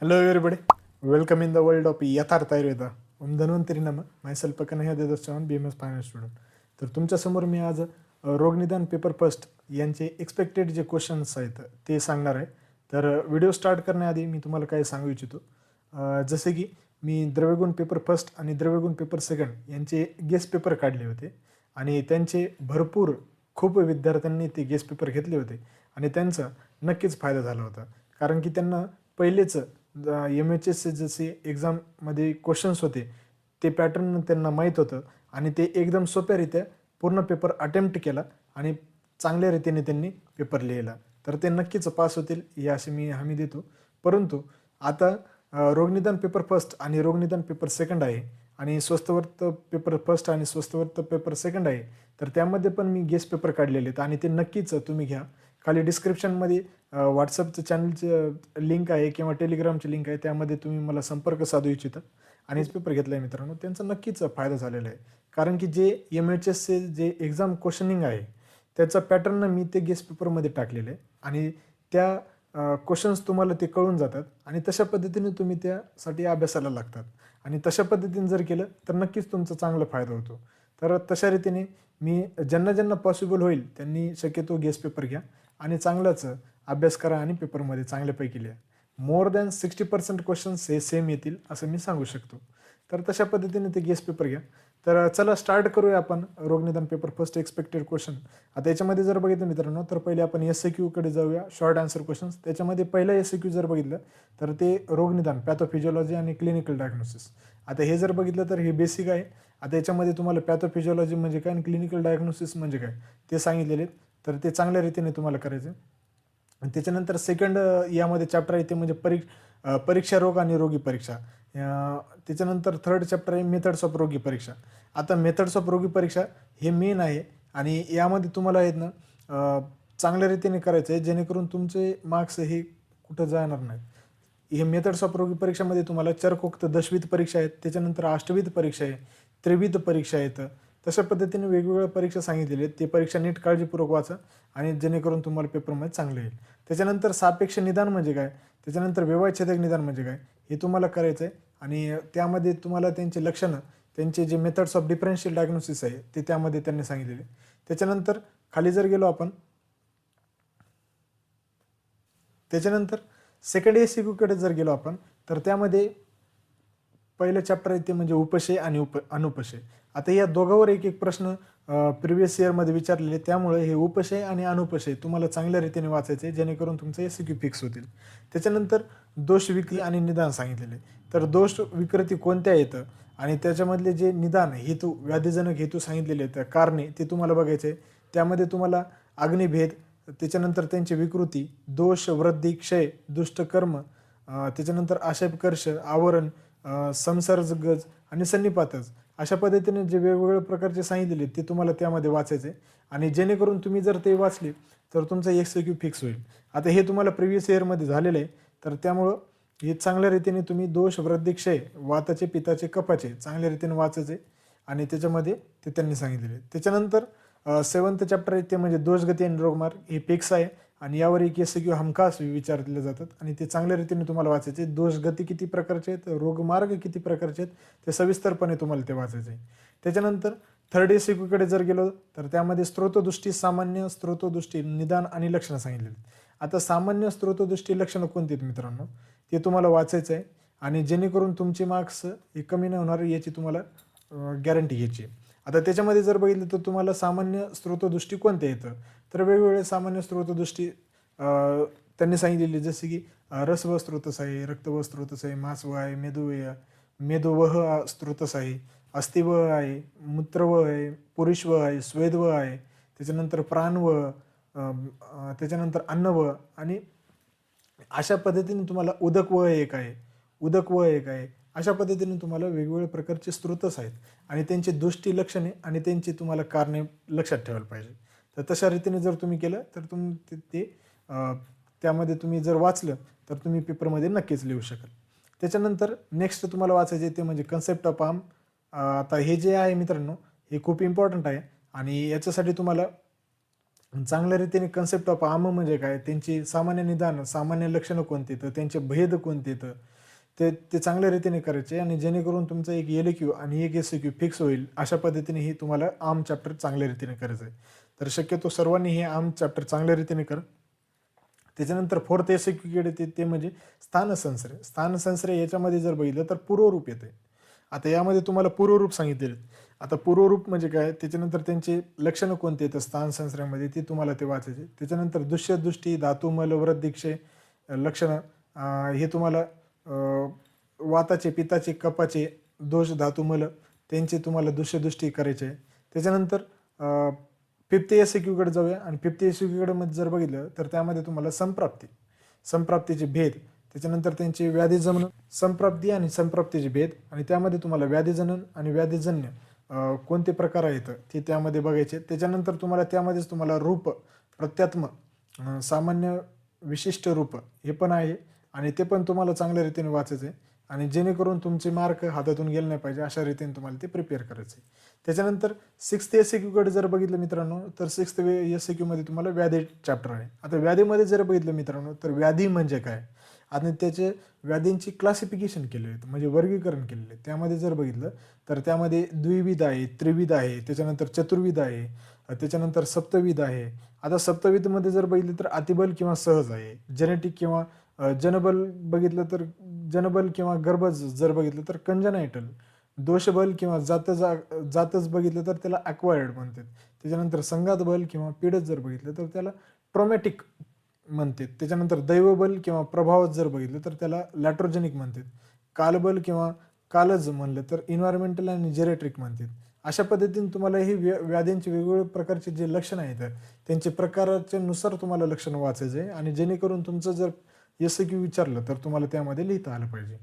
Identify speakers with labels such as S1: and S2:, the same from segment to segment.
S1: Hello everybody, welcome in the world of यथार्थ आयुर्वेदा. ओम धन्वंतरी नमः. Myself Kanhaiya Devdas Chavan, BMS finance student. तर तुमच्यासमोर मी आज रोगनिदान पेपर फर्स्ट यांचे एक्सपेक्टेड जे क्वेश्चन्स आहेत ते सांगणार आहे. तर व्हिडिओ स्टार्ट करण्याआधी मी तुम्हाला काय सांगू इच्छितो, जसे की मी द्रव्यगुण पेपर फर्स्ट आणि द्रव्यगुण पेपर सेकंड यांचे गेस्ट पेपर काढले होते आणि त्यांचे भरपूर खूप विद्यार्थ्यांनी ते गेस्ट पेपर घेतले होते आणि त्यांचा नक्कीच फायदा झाला होता. कारण की त्यांना पहिलेच MHS जसे एक्झाममध्ये क्वेश्चन्स होते ते पॅटर्न त्यांना माहीत होतं आणि ते एकदम सोप्यारित्या पूर्ण पेपर अटेम्प्ट केला आणि चांगल्या रीतीने त्यांनी पेपर लिहिला. तर ते नक्कीच पास होतील याशी मी हमी देतो. परंतु आता रोगनिदान पेपर फर्स्ट आणि रोगनिदान पेपर सेकंड आहे आणि स्वस्तवर्त पेपर फर्स्ट आणि स्वस्तवर्त पेपर सेकंड आहे. तर त्यामध्ये पण मी गेस्ट पेपर काढलेले आहेत आणि ते नक्कीच तुम्ही घ्या. खाली डिस्क्रिप्शनमध्ये व्हॉट्सअपचं चॅनलचं लिंक आहे किंवा टेलिग्रामची लिंक आहे, त्यामध्ये तुम्ही मला संपर्क साधू इच्छिता आणि पेपर घेतला आहे मित्रांनो, त्यांचा नक्कीच फायदा झालेला आहे. कारण की जे MHSचे जे एक्झाम क्वेश्चनिंग आहे त्याचा पॅटर्न मी ते गेस्ट पेपरमध्ये टाकलेलं आहे आणि त्या क्वेश्चन्स तुम्हाला ते कळून जातात आणि तशा पद्धतीने तुम्ही त्यासाठी अभ्यासाला लागतात आणि तशा पद्धतीने जर केलं तर नक्कीच तुमचा चांगला फायदा होतो. तर तशा रीतीने मी ज्यांना ज्यांना पॉसिबल होईल त्यांनी शक्यतो गेस्ट पेपर घ्या आणि चांगलाच अभ्यास करा आणि पेपरमध्ये चांगल्यापैकी लिहा. मोर दॅन 60% क्वेश्चन्स हे सेम येतील असं मी सांगू शकतो. तर तशा पद्धतीने ते गेस्ट पेपर घ्या. तर चला स्टार्ट करूया आपण रोगनिदान पेपर फर्स्ट एक्सपेक्टेड क्वेश्चन. आता याच्यामध्ये जर बघितलं मित्रांनो तर पहिले आपण SAQ कडे जाऊया, शॉर्ट आन्सर क्वेश्चन्स. त्याच्यामध्ये पहिला SAQ जर बघितलं तर ते रोगनिदान, पॅथोफिजिओलॉजी आणि क्लिनिकल डायग्नोसिस. आता हे जर बघितलं तर हे बेसिक आहे. आता याच्यामध्ये तुम्हाला पॅथोफिजिओलॉजी म्हणजे काय आणि क्लिनिकल डायग्नोसिस म्हणजे काय ते सांगितलेले, तर ते चांगल्या रीतीने तुम्हाला करायचं. आणि त्याच्यानंतर सेकंड यामध्ये चॅप्टर आहे ते म्हणजे परीक्षा रोग आणि रोगी परीक्षा. त्याच्यानंतर थर्ड चॅप्टर आहे मेथड्स ऑफ रोगी परीक्षा. आता मेथड्स ऑफ रोगी परीक्षा हे मेन आहे आणि यामध्ये तुम्हाला आहेत ना चांगल्या रीतीने करायचं आहे जेणेकरून तुमचे मार्क्स हे कुठं जाणार नाहीत. हे मेथड्स ऑफ रोगी परीक्षामध्ये तुम्हाला चरकोक्त दशविध परीक्षा आहेत, त्याच्यानंतर अष्टविध परीक्षा आहे, त्रिविध परीक्षा आहेत. तशा पद्धतीने वेगवेगळ्या परीक्षा सांगितलेल्या आहेत. ते परीक्षा नीट काळजीपूर्वक वाचा आणि जेणेकरून तुम्हाला पेपरमध्ये चांगलं येईल. त्याच्यानंतर सापेक्ष निदान म्हणजे काय, त्याच्यानंतर व्यवच्छेदक निदान म्हणजे काय हे तुम्हाला करायचं आहे आणि त्यामध्ये तुम्हाला त्यांचे लक्षणं, त्यांचे जे मेथड्स ऑफ डिफरन्शियल डायग्नोसिस आहे ते त्यामध्ये त्यांनी सांगितलेले. त्याच्यानंतर खाली जर गेलो आपण, त्याच्यानंतर सेकंड SAQ जर गेलो आपण तर त्यामध्ये पहिलं चॅप्टर आहे ते म्हणजे उपशय आणि अनुपशय. आता या दोघांवर एक एक प्रश्न प्रिव्हियस इयरमध्ये विचारलेले, त्यामुळे हे उपशय आणि अनुपशय तुम्हाला चांगल्या रीतीने वाचायचे जेणेकरून तुमचं SAQ फिक्स होतील. त्याच्यानंतर दोष विक्री आणि निदान सांगितलेले. तर दोष विकृती कोणत्या येतं आणि त्याच्यामधले जे निदान हेतू, व्याधीजनक हेतू सांगितलेले आहेत, कारणे ते तुम्हाला बघायचे. त्यामध्ये तुम्हाला अग्निभेद, त्याच्यानंतर त्यांची विकृती, दोष, वृद्धी, क्षय, दुष्टकर्म, त्याच्यानंतर आक्षेपकर्ष, आवरण, संसर्गज आणि सन्निपातच, अशा पद्धतीने जे वेगवेगळ्या प्रकारचे सांगितलेले ते तुम्हाला त्यामध्ये वाचायचे आणि जेणेकरून तुम्ही जर ते वाचले तर तुमचा SAQ फिक्स होईल. आता हे तुम्हाला प्रिव्हियस इयरमध्ये झालेलं आहे, तर त्यामुळं हे चांगल्या रीतीने तुम्ही दोष, वृद्धी, क्षय, वाताचे, पित्ताचे, कफाचे चांगल्या रीतीने वाचायचे आणि त्याच्यामध्ये ते त्यांनी सांगितलेले. त्याच्यानंतर सेवन्थ चॅप्टर आहे ते म्हणजे दोषगती आणि रोगमार्ग, हे फिक्स आहे आणि यावर एक SAQ हमखास विचारले जातात आणि ते चांगल्या रीतीने तुम्हाला वाचायचे. दोषगती किती प्रकारचे आहेत, रोगमार्ग किती प्रकारचे आहेत ते सविस्तरपणे तुम्हाला ते वाचायचे आहे. त्याच्यानंतर थर्ड SAQ जर गेलो तर त्यामध्ये स्त्रोतदृष्टी, सामान्य स्त्रोतदृष्टी, निदान आणि लक्षणं सांगितलेली. आता सामान्य स्त्रोतदृष्टी लक्षणं कोणती आहेत मित्रांनो ते तुम्हाला वाचायचं आहे आणि जेणेकरून तुमचे मार्क्स हे कमी नाही होणार याची तुम्हाला गॅरंटी घ्यायची आहे. आता त्याच्यामध्ये जर बघितलं तर तुम्हाला सामान्य स्त्रोतदृष्टी कोणत्या येतं, तर वेगवेगळे सामान्य स्त्रोतदृष्टी त्यांनी सांगितलेली, जसे की रसव स्त्रोतस आहे, रक्तव स्त्रोतस आहे, मासव आहे, मेदोवह स्त्रोतस आहे, अस्थिव आहे, मूत्रव आहे, पुरुषव आहे, स्वेदव आहे, त्याच्यानंतर प्राणव, त्याच्यानंतर अन्नव आणि अशा पद्धतीने तुम्हाला उदकव एक आहे, उदकव एक आहे. अशा पद्धतीने तुम्हाला वेगवेगळ्या प्रकारचे स्त्रोतस आहेत आणि त्यांची दृष्टी, लक्षणे आणि त्यांची तुम्हाला कारणे लक्षात ठेवायला पाहिजे. तर तशा रीतीने जर तुम्ही केलं तर ते त्यामध्ये तुम्ही जर वाचलं तर तुम्ही पेपरमध्ये नक्कीच लिहू शकाल. त्याच्यानंतर नेक्स्ट तुम्हाला वाचायचे ते म्हणजे कन्सेप्ट ऑफ आर्म. आता हे जे आहे मित्रांनो हे खूप इम्पॉर्टंट आहे आणि याच्यासाठी तुम्हाला चांगल्या रीतीने कन्सेप्ट ऑफ आम म्हणजे काय, त्यांची सामान्य निदान, सामान्य लक्षणं कोणती, तर त्यांचे भेद कोणते, तर ते चांगल्या रीतीने करायचे आणि जेणेकरून तुमचं एक LQ आणि एक SQ फिक्स होईल. अशा पद्धतीने ही तुम्हाला आर्म चॅप्टर चांगल्या रीतीने करायचं आहे. तर शक्यतो सर्वांनी हे आर्म चॅप्टर चांगल्या रीतीने करा. त्याच्यानंतर फोर्थ SQ कडे ते म्हणजे स्थानसंश्रय. स्थानसंश्रय याच्यामध्ये जर बघितलं तर पूर्वरूप येते. आता यामध्ये तुम्हाला पूर्वरूप सांगितलेले. आता पूर्वरूप म्हणजे काय, त्याच्यानंतर त्यांचे लक्षणं कोणते येतं स्थानसंश्रयामध्ये ते तुम्हाला ते वाचायचे. त्याच्यानंतर दृश्य, दृष्टी, धातू, मल, वृद्धिक्षय लक्षणं हे तुम्हाला वाताचे, पित्ताचे, कफाचे दोष, धातू, मल त्यांचे तुम्हाला दृश्यदृष्टी करायचे आहे. त्याच्यानंतर फिफ्थ SQ कडे जाऊया आणि फिफ्थ SQ कडे मध्ये जर बघितलं तर त्यामध्ये तुम्हाला संप्राप्तीचे भेद, त्याच्यानंतर त्यांचे व्याधीजनन, संप्राप्ती आणि संप्राप्तीचे भेद आणि त्यामध्ये तुम्हाला व्याधीजनन आणि व्याधीजन्य कोणते प्रकार आहेत ते त्यामध्ये बघायचे. त्याच्यानंतर तुम्हाला त्यामध्येच तुम्हाला रूप, प्रत्यात्म, सामान्य, विशिष्ट रूप हे पण आहे आणि ते पण तुम्हाला चांगल्या रीतीने वाचायचं आहे आणि जेणेकरून तुमचे मार्क हातातून गेले नाही पाहिजे अशा रीतीने तुम्हाला ते प्रिपेअर करायचं आहे. त्याच्यानंतर सिक्स्थ SQ कडे जर बघितलं मित्रांनो तर सिक्स्थ SQ मध्ये तुम्हाला व्याधी चॅप्टर आहे. आता व्याधीमध्ये जर बघितलं मित्रांनो तर व्याधी म्हणजे काय आणि त्याचे व्याधींची क्लासिफिकेशन केले आहे, म्हणजे वर्गीकरण केलेले आहे. त्यामध्ये जर बघितलं तर त्यामध्ये द्विविध आहे, त्रिविध आहे, त्याच्यानंतर चतुर्विध आहे, त्याच्यानंतर सप्तविध आहे. आता सप्तविधमध्ये जर बघितलं तर अतिबल किंवा सहज आहे, जेनेटिक किंवा जनबल बघितलं तर जनबल किंवा गर्भज जर बघितलं तर कंजनायटल, दोषबल किंवा जातच बघितलं तर त्याला अक्वायर्ड म्हणतात. त्याच्यानंतर संघात बल किंवा पीडच जर बघितलं तर त्याला ट्रॉमॅटिक म्हणतात. त्याच्यानंतर दैवबल किंवा प्रभावच जर बघितलं तर त्याला लॅट्रोजेनिक म्हणतात. कालबल किंवा कालज म्हणलं तर इन्व्हायरमेंटल आणि जेरेट्रिक म्हणतात. अशा पद्धतीने तुम्हाला हे व्याधींचे वेगवेगळे प्रकारचे जे लक्षणं आहेत त्यांचे प्रकाराच्या नुसार तुम्हाला लक्षणं वाचायचे आहे आणि जेणेकरून तुमचं जर SQ विचारलं तर तुम्हाला त्यामध्ये लिहिता आलं पाहिजे.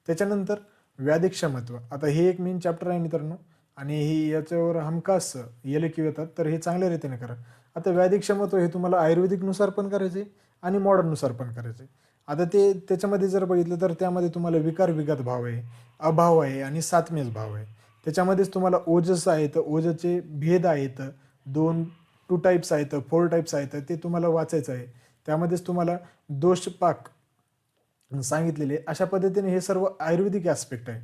S1: त्याच्यानंतर व्याधिक्षमत्व, आता हे एक मेन चॅप्टर आहे मित्रांनो आणि हे याच्यावर हमखास LQ येतात, तर हे चांगल्या रीतीने करा. आता व्याधिक्षमत्व हे तुम्हाला आयुर्वेदिकनुसार पण करायचे आणि मॉडर्ननुसार पण करायचे. आता त्याच्यामध्ये जर बघितलं तर त्यामध्ये तुम्हाला विकार विघात भाव आहे, अभाव आहे आणि सातमेज भाव आहे. त्याच्यामध्येच तुम्हाला ओजस आहेत, ओजचे भेद आहेत, 2 टाईप्स आहेत, 4 टाईप्स आहेत, ते तुम्हाला वाचायचं आहे. त्यामध्येच तुम्हाला दोषपाक सांगितलेले. अशा पद्धतीने हे सर्व आयुर्वेदिक ॲस्पेक्ट आहे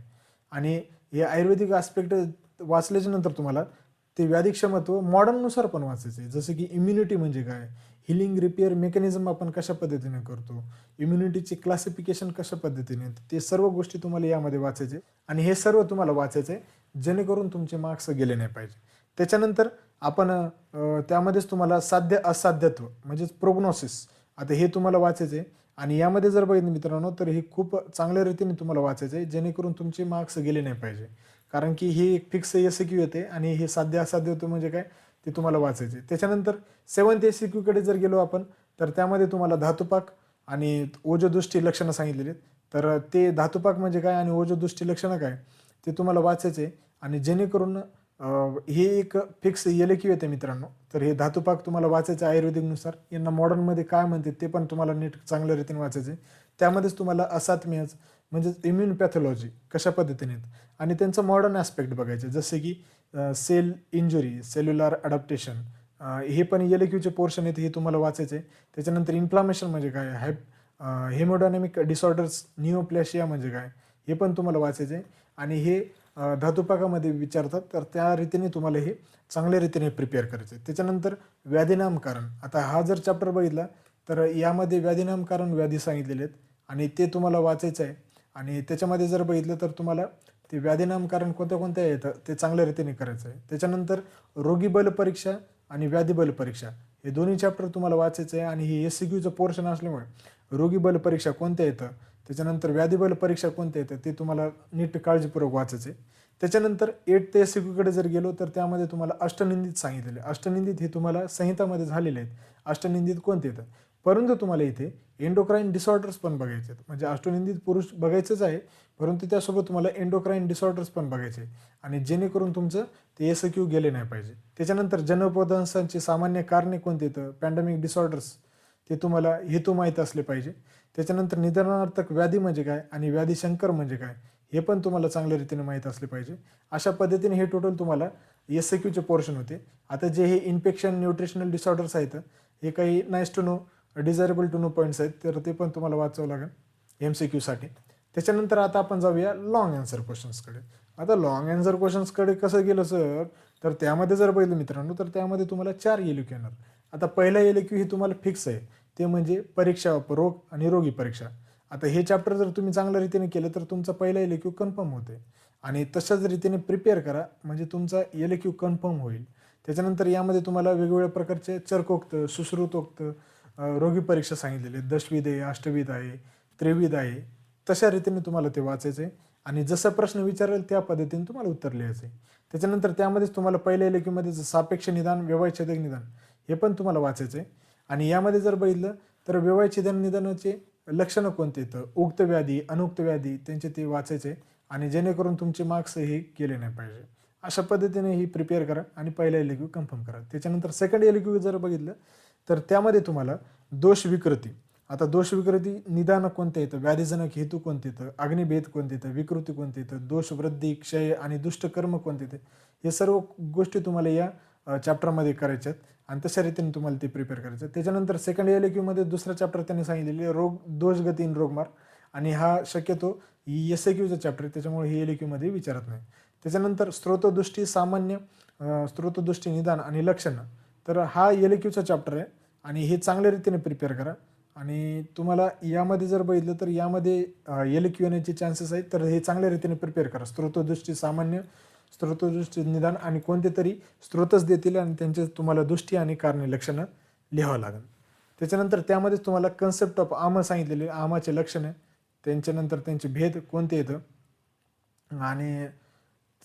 S1: आणि हे आयुर्वेदिक ॲस्पेक्ट वाचल्याच्या नंतर तुम्हाला ते व्याधिक्षमत्व मॉडर्ननुसार पण वाचायचं आहे. जसं की इम्युनिटी म्हणजे काय, हिलिंग रिपेअर मेकॅनिझम आपण कशा पद्धतीने करतो, इम्युनिटीचे क्लासिफिकेशन कशा पद्धतीने, ते सर्व गोष्टी तुम्हाला यामध्ये वाचायचे आणि हे सर्व तुम्हाला वाचायचं आहे जेणेकरून तुमचे मार्क्स गेले नाही पाहिजे. त्याच्यानंतर आपण त्यामध्येच तुम्हाला साध्य असाध्यत्व म्हणजेच प्रोग्नोसिस, आता हे तुम्हाला वाचायचं आहे आणि यामध्ये जर बघितलं मित्रांनो तर हे खूप चांगल्या रीतीने तुम्हाला वाचायचं आहे जेणेकरून तुमचे मार्क्स गेले नाही पाहिजे. कारण की हे एक फिक्स SQ येते आणि हे साध्य असाध्यत्व म्हणजे काय ते तुम्हाला वाचायचे. त्याच्यानंतर 7th SQ कडे जर गेलो आपण तर त्यामध्ये तुम्हाला धातुपाक आणि ओजदृष्टी लक्षणं सांगितलेली आहेत. तर ते धातुपाक म्हणजे काय आणि ओजदृष्टी लक्षणं काय ते तुम्हाला वाचायचे आणि जेणेकरून हे एक फिक्स LQ येते मित्रांनो. तर हे धातुपाक तुम्हाला वाचायचं आयुर्वेदिकनुसार. यांना मॉडर्नमध्ये काय म्हणते ते पण तुम्हाला नीट चांगल्या रीतीने वाचायचे. त्यामध्येच तुम्हाला असात्मेज म्हणजेच इम्युन पॅथॉलॉजी कशा पद्धतीने आहेत आणि त्यांचं मॉडर्न ॲस्पेक्ट बघायचे, जसे की सेल इंजुरी, सेल्युलर अडॅप्टेशन, हे पण LQचे पोर्शन आहेत, हे तुम्हाला वाचायचे. त्याच्यानंतर इन्फ्लामेशन म्हणजे काय, हेमोडायनॅमिक डिसऑर्डर्स, निओप्लॅशिया म्हणजे काय हे पण तुम्हाला वाचायचे आणि हे धातुपाकामध्ये विचारतात. तर त्या रीतीने तुम्हाला हे चांगल्या रीतीने प्रिपेअर करायचे. त्याच्यानंतर व्याधीनामकारण, आता हा जर चॅप्टर बघितला तर यामध्ये व्याधीनामकारण व्याधी सांगितलेले आहेत आणि ते तुम्हाला वाचायचं आहे आणि त्याच्यामध्ये जर बघितलं तर तुम्हाला ते व्याधीनामकारण कोणत्या कोणत्या येतं ते चांगल्या रीतीने करायचं आहे. त्याच्यानंतर रोगी बल परीक्षा आणि व्याधी बल परीक्षा हे दोन्ही चॅप्टर तुम्हाला वाचायचं आहे आणि हे SQचं पोर्शन असल्यामुळे रोगी बल परीक्षा कोणत्या येतं, त्याच्यानंतर व्याधी बल परीक्षा कोणत्या येतं ते तुम्हाला नीट काळजीपूर्वक वाचायचे. त्याच्यानंतर 8th SQ कडे जर गेलो तर त्यामध्ये तुम्हाला अष्टनिंदित सांगितलेले. अष्टनिंदित हे तुम्हाला संहितामध्ये झालेले आहेत. अष्टनिंदित कोणते येतं, परंतु तुम्हाला इथे एंडोक्राईन डिसऑर्डर्स पण बघायचे आहेत. म्हणजे अष्टनिंदित पुरुष बघायचंच आहे, परंतु त्यासोबत तुम्हाला एंडोक्राईन डिसऑर्डर्स पण बघायचे आणि जेणेकरून तुमचं ते SQ गेले नाही पाहिजे. त्याच्यानंतर जनपदांसांची सामान्य कारणे कोणते येतं, पॅन्डेमिक डिसऑर्डर्स ते तुम्हाला हेतू माहीत असले पाहिजे. त्याच्यानंतर निदानार्थक व्याधी म्हणजे काय आणि व्याधिशंकर म्हणजे काय हे पण तुम्हाला चांगल्या रीतीने माहीत असले पाहिजे. अशा पद्धतीने हे टोटल तुम्हाला SAQचे पोर्शन होते. आता जे हे इन्फेक्शन न्यूट्रिशनल डिसऑर्डर्स आहेत, हे काही nice to know desirable to know points आहेत, तर ते पण तुम्हाला वाचावं लागेल MCQसाठी. त्याच्यानंतर आता आपण जाऊया लॉंग आन्सर क्वेश्चन्सकडे. आता लॉंग आन्सर क्वेश्चन्सकडे कसं गेलं सर, तर त्यामध्ये जर पाहिलं मित्रांनो, तर त्यामध्ये तुम्हाला 4 LQ येणार. आता पहिला LQ ही तुम्हाला फिक्स आहे, ते म्हणजे परीक्षा रोग आणि रोगी परीक्षा. आता हे चॅप्टर जर तुम्ही चांगल्या रीतीने केलं तर तुमचा पहिला LQ कन्फर्म होते आणि तशाच रीतीने प्रिपेअर करा, म्हणजे तुमचा LQ कन्फर्म होईल. त्याच्यानंतर यामध्ये तुम्हाला वेगवेगळ्या प्रकारचे चर्कोक्त, सुश्रुतोक्त रोगी परीक्षा सांगितलेली आहे. दशविध आहे, अष्टविध आहे, त्रिविध आहे. तशा रीतीने तुम्हाला ते वाचायचं आहे आणि जसा प्रश्न विचारेल त्या पद्धतीने तुम्हाला उत्तर लिहायचं आहे. त्याच्यानंतर त्यामध्येच तुम्हाला पहिल्या LQमध्ये सापेक्ष निदान, व्यवच्छेदक निदान हे पण तुम्हाला वाचायचं आहे. आणि यामध्ये जर बघितलं तर व्यवच्छेदन निदानाचे लक्षणं कोणते येतं, उक्त व्याधी, अनुक्त व्याधी, त्यांचे ते वाचायचे आणि जेणेकरून तुमचे मार्क्स हे गेले नाही पाहिजे. अशा पद्धतीने ही प्रिपेअर करा आणि पहिला LQ कन्फर्म करा. त्याच्यानंतर सेकंड LQ जर बघितलं तर त्यामध्ये तुम्हाला दोष विकृती. आता दोष विकृती निदान कोणतं येतं, व्याधीजनक हेतू कोणते येतं, अग्निभेद कोणते येतं, विकृती कोणते येतं, दोष वृद्धी, क्षय आणि दुष्टकर्म कोणते येते, हे सर्व गोष्टी तुम्हाला या चॅप्टरमध्ये करायच्यात आणि तशा रीतीने तुम्हाला ते प्रिपेअर करायचं. त्याच्यानंतर सेकंड LQमध्ये दुसरा चॅप्टर त्यांनी सांगितलेले रोग दोषगती इन रोगमार आणि हा शक्यतो SAQचा चॅप्टर आहे, त्याच्यामुळे हे LQमध्ये विचारत नाही. त्याच्यानंतर स्त्रोतदृष्टी सामान्य, स्त्रोतदृष्टी निदान आणि लक्षणं, तर हा LQचा चॅप्टर आहे आणि हे चांगल्या रीतीने प्रिपेअर करा. आणि तुम्हाला यामध्ये जर बघितलं तर यामध्ये LQ येण्याचे चान्सेस आहेत, तर हे चांगल्या रीतीने प्रिपेअर करा. स्त्रोतदृष्टी सामान्य, स्त्रोतदृष्टी निदान आणि कोणते तरी स्त्रोतच देतील आणि त्यांचे तुम्हाला दृष्टी आणि कारणे लक्षणं लिहावं लागेल. त्याच्यानंतर त्यामध्येच तुम्हाला कन्सेप्ट ऑफ आम सांगितलेले, आमाचे लक्षणं, त्यांच्यानंतर त्यांचे भेद कोणते येतं आणि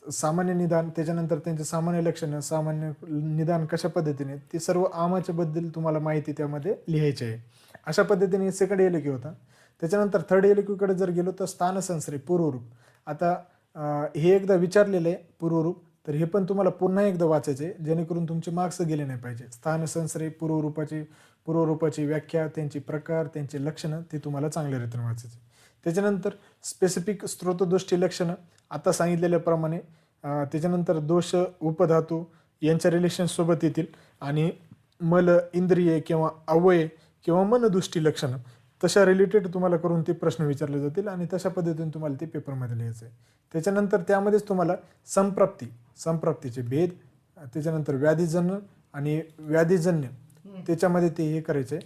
S1: सामान्य निदान, त्याच्यानंतर त्यांचे सामान्य लक्षणं, सामान्य निदान कशा पद्धतीने, ते सर्व आमाच्या बद्दल तुम्हाला माहिती त्यामध्ये लिहायची आहे. अशा पद्धतीने सेकंड LQ होता. त्याच्यानंतर थर्ड LQकडे जर गेलो तर स्थानसंश्रय पूर्वरूप. आता हे एकदा विचारलेलं आहे पूर्वरूप, तर हे पण तुम्हाला पुन्हा एकदा वाचायचं आहे जेणेकरून तुमचे मार्क्स गेले नाही पाहिजे. स्थानसंश्रय पूर्वरूपाची व्याख्या, त्यांचे प्रकार, त्यांचे लक्षणं ते तुम्हाला चांगल्या रीतीने वाचायचे. त्याच्यानंतर स्पेसिफिक स्त्रोतदृष्टी लक्षणं आता सांगितलेल्याप्रमाणे, त्याच्यानंतर दोष उपधातू यांच्या रिलेशनसोबत येतील आणि मल, इंद्रिय किंवा अवयव किंवा मनदृष्टी लक्षणं तशा रिलेटेड तुम्हाला करून ते प्रश्न विचारले जातील आणि तशा पद्धतीने तुम्हाला ते पेपरमध्ये लिहायचं आहे. त्याच्यानंतर त्यामध्येच तुम्हाला संप्राप्तीचे भेद, त्याच्यानंतर व्याधीजन्य आणि व्याधीजन्य त्याच्यामध्ये ते हे करायचं आहे,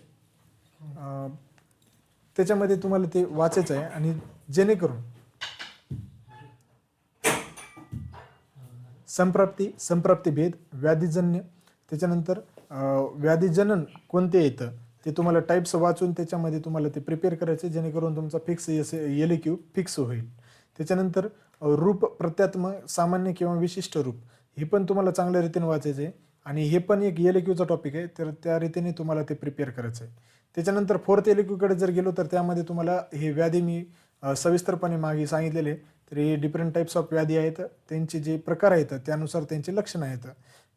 S1: त्याच्यामध्ये तुम्हाला ते वाचायचं आहे आणि जेणेकरून संप्राप्ती भेद, व्याधीजन्य, त्याच्यानंतर व्याधीजनन कोणते येतं ते तुम्हाला टाईप्स वाचून त्याच्यामध्ये तुम्हाला ते प्रिपेअर करायचे जेणेकरून तुमचा फिक्स LQ फिक्स होईल. त्याच्यानंतर रूप प्रत्यात्म, सामान्य किंवा विशिष्ट रूप, हे पण तुम्हाला चांगल्या रीतीने वाचायचं आहे आणि हे पण एक LQचा टॉपिक आहे, तर त्या रीतीने तुम्हाला ते प्रिपेअर करायचं आहे. त्याच्यानंतर फोर्थ LQकडे जर गेलो तर त्यामध्ये तुम्हाला हे व्याधी मी सविस्तरपणे मागे सांगितलेले, तर हे डिफरंट टाईप्स ऑफ व्याधी आहेत, त्यांचे जे प्रकार आहेत त्यानुसार त्यांचे लक्षणं आहेत,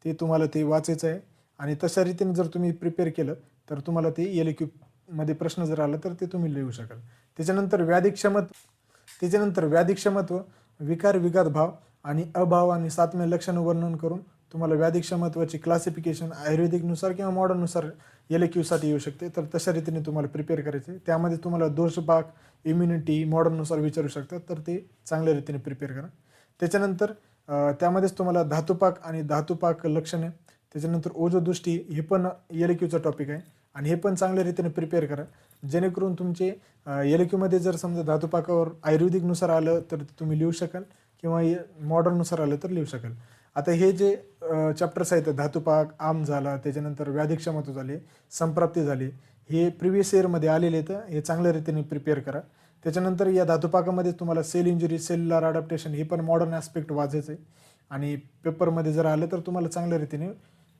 S1: ते तुम्हाला ते वाचायचं आहे आणि तशा रीतीने जर तुम्ही प्रिपेअर केलं तर तुम्हाला ते LQमध्ये प्रश्न जर आला तर ते तुम्ही लिहू शकाल. त्याच्यानंतर व्याधिक्षमत्व, विकार विघात भाव आणि अभाव आणि सातम्य लक्षण वर्णन करून तुम्हाला व्याधिक्षमत्वाची क्लासिफिकेशन आयुर्वेदिकनुसार किंवा मॉडर्ननुसार LQसाठी येऊ शकते, तर तशा रीतीने तुम्हाला प्रिपेअर करायचे. त्यामध्ये तुम्हाला दोषपाक, इम्युनिटी मॉडर्ननुसार विचारू शकतात, तर ते चांगल्या रीतीने प्रिपेअर करा. त्याच्यानंतर त्यामध्येच तुम्हाला धातुपाक आणि धातुपाक लक्षणे, त्याच्यानंतर ओजोदृष्टी, हे पण LQचा टॉपिक आहे आणि हे पण चांगल्या रीतीने प्रिपेअर करा जेणेकरून तुमचे LQमध्ये जर समजा धातुपाकावर आयुर्वेदिकनुसार आलं तर तुम्ही लिहू शकाल किंवा मॉडर्ननुसार आलं तर लिहू शकाल. आता हे जे चॅप्टर्स आहेत, धातुपाक, आम झाला, त्याच्यानंतर व्याधिक्षमत्व झाले, संप्राप्ती झाली, हे प्रिव्हियस इयरमध्ये आलेले आहेत, हे चांगल्या रीतीने प्रिपेअर करा. त्याच्यानंतर या धातुपाकामध्ये तुम्हाला सेल इंजुरी, सेल्युलर अडॅप्टेशन, हे पण मॉडर्न ॲस्पेक्ट वाचायचं आहे आणि पेपरमध्ये जर आलं तर तुम्हाला चांगल्या रीतीने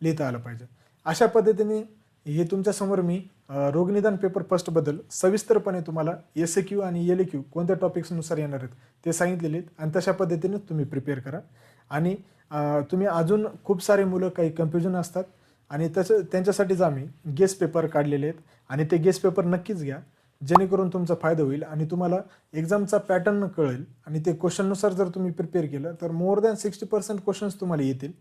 S1: लिहिता आलं पाहिजे. अशा पद्धतीने हे तुमच्यासमोर मी रोगनिदान पेपर फर्स्टबद्दल सविस्तरपणे तुम्हाला SAQ आणि LQ कोणत्या टॉपिक्सनुसार येणार आहेत ते सांगितलेले आहेत आणि तशा पद्धतीने तुम्ही प्रिपेअर करा. आणि तुम्ही अजून खूप सारे मुलं काही कन्फ्युजन असतात आणि त्यांच्यासाठीच आम्ही गेस्ट पेपर काढलेले आहेत आणि ते गेस्ट पेपर नक्कीच घ्या. जेणेकरून तुमचा फायदा होईल आणि तुम्हाला एक्झामचा पॅटर्न कळेल आणि ते क्वेश्चननुसार जर तुम्ही प्रिपेअर केलं तर मोर दॅन 60% क्वेश्चन्स तुम्हाला येतील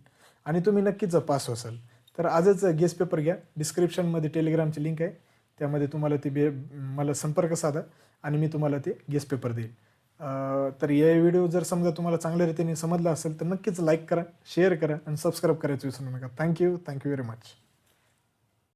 S1: आणि तुम्ही नक्कीच पास व्हाल. तर आजच गेस्ट पेपर घ्या. डिस्क्रिप्शनमध्ये टेलिग्रामची लिंक आहे, त्यामध्ये तुम्हाला ते मला संपर्क साधा आणि मी तुम्हाला ते गेस्ट पेपर देईल. तर या व्हिडिओ जर समजा तुम्हाला चांगल्या रीतीने समजला असेल तर नक्कीच लाईक करा, शेअर करा आणि सबस्क्राईब करायचं विसरू नका. Thank you very much.